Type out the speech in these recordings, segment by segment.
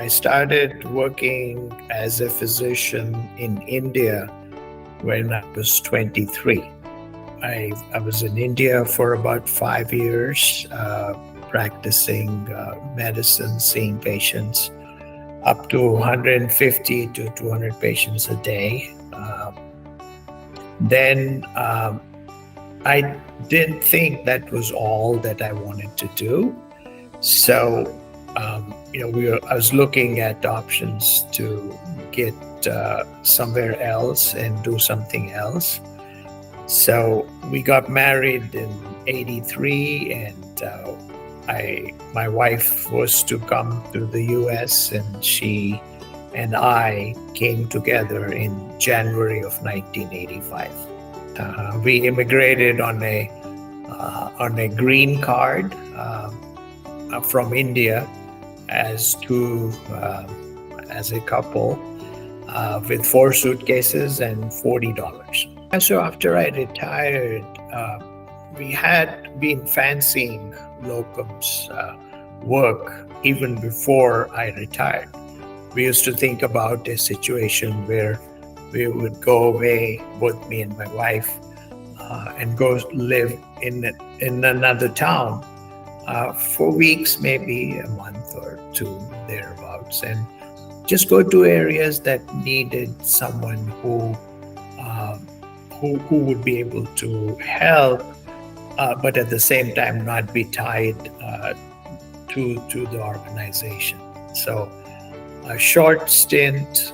I started working as a physician in India when I was 23. I was in India for about 5 years, practicing medicine, seeing patients up to 150 to 200 patients a day. Then I didn't think that was all that I wanted to do. So, I was looking at options to get somewhere else and do something else. So we got married in '83, and my wife was to come to the U.S., and she and I came together in January of 1985. We immigrated on a green card from India as a couple with 4 suitcases and $40. And so after I retired, we had been fancying Locums work even before I retired. We used to think about a situation where we would go away, both me and my wife, and go live in another town for weeks, maybe a month or two thereabouts, and just go to areas that needed someone who would be able to help, but at the same time not be tied to the organization. So a short stint,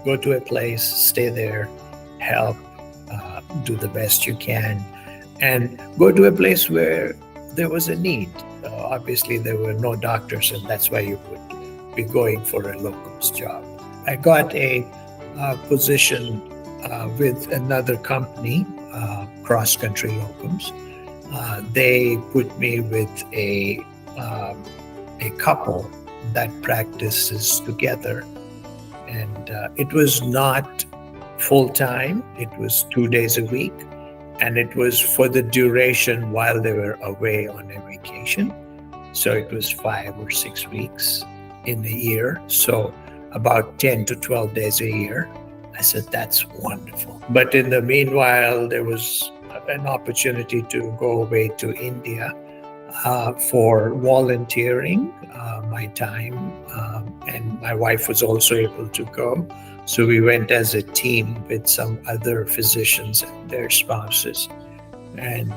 go to a place, stay there, help, do the best you can, and go to a place where there was a need. Obviously, there were no doctors, and that's why you would be going for a locums job. I got a position with another company, Cross Country Locums. They put me with a couple that practices together, and it was not full-time. It was 2 days a week, and it was for the duration while they were away on a vacation. So it was 5 or 6 weeks in a year, so about 10 to 12 days a year. I said, that's wonderful. But in the meanwhile, there was an opportunity to go away to India for volunteering my time, and my wife was also able to go. So we went as a team with some other physicians and their spouses, and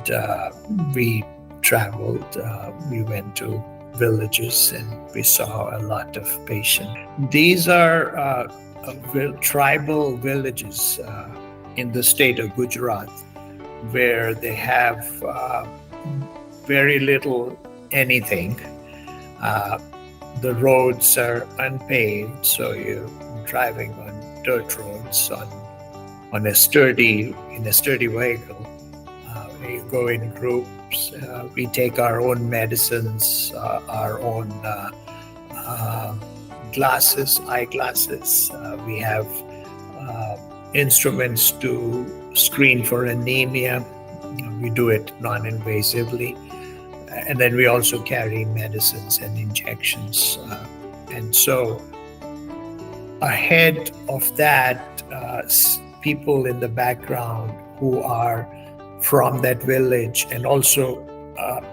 we traveled. We went to villages and we saw a lot of patients. These are tribal villages in the state of Gujarat, where they have very little anything. The roads are unpaved, so you're driving on dirt roads in a sturdy vehicle. We go in groups. We take our own medicines, our own eyeglasses. We have instruments to screen for anemia. We do it non-invasively. And then we also carry medicines and injections. And so ahead of that, people in the background who are from that village, and also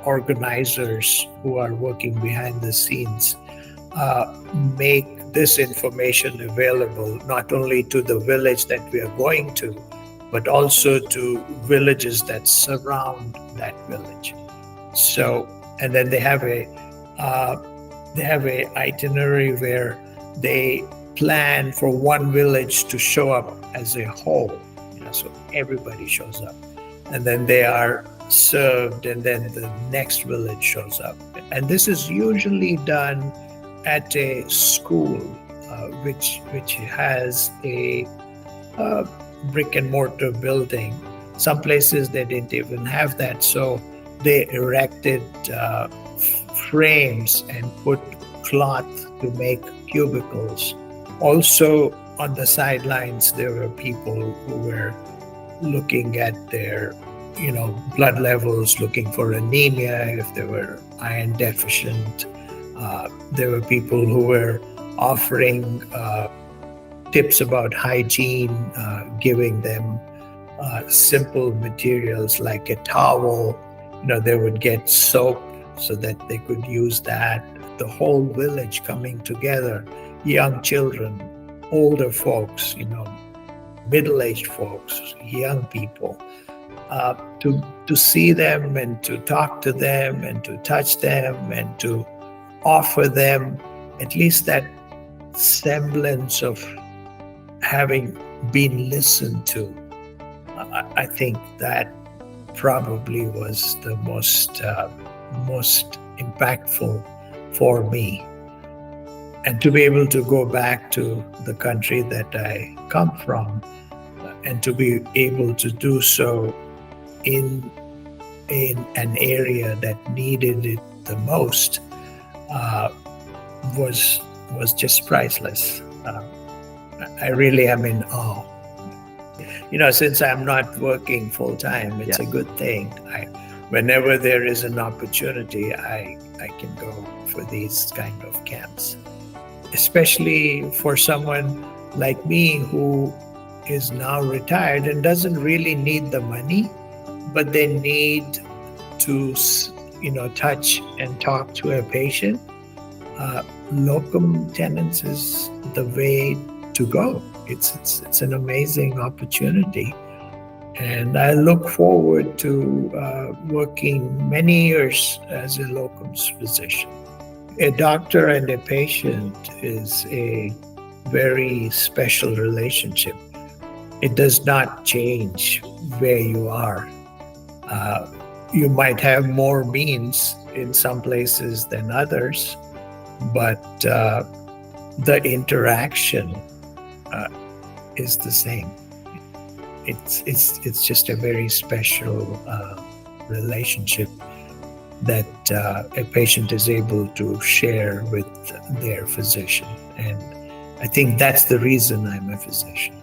organizers who are working behind the scenes, make this information available not only to the village that we are going to, but also to villages that surround that village. So, and then they have a itinerary where they plan for one village to show up as a whole. So everybody shows up, and then they are served, and then the next village shows up. And this is usually done at a school, which has a brick and mortar building. Some places they didn't even have that, so they erected frames and put cloth to make cubicles. Also on the sidelines, there were people who were looking at their blood levels, looking for anemia, if they were iron deficient, There were people who were offering tips about hygiene, giving them simple materials like a towel. They would get soap so that they could use that. The whole village coming together, young children, older folks, middle-aged folks, young people, to see them and to talk to them and to touch them and to offer them at least that semblance of having been listened to. I think that probably was the most impactful for me. And to be able to go back to the country that I come from and to be able to do so in an area that needed it the most was just priceless. I really am in awe. Since I'm not working full time, it's a good thing. Whenever there is an opportunity, I can go for these kind of camps. Especially for someone like me who is now retired and doesn't really need the money, but they need to, touch and talk to a patient. Locum tenens is the way to go. It's an amazing opportunity, and I look forward to working many years as a locums physician. A doctor and a patient is a very special relationship. It does not change where you are. You might have more means in some places than others, but the interaction is the same. It's just a very special relationship that a patient is able to share with their physician. And I think that's the reason I'm a physician.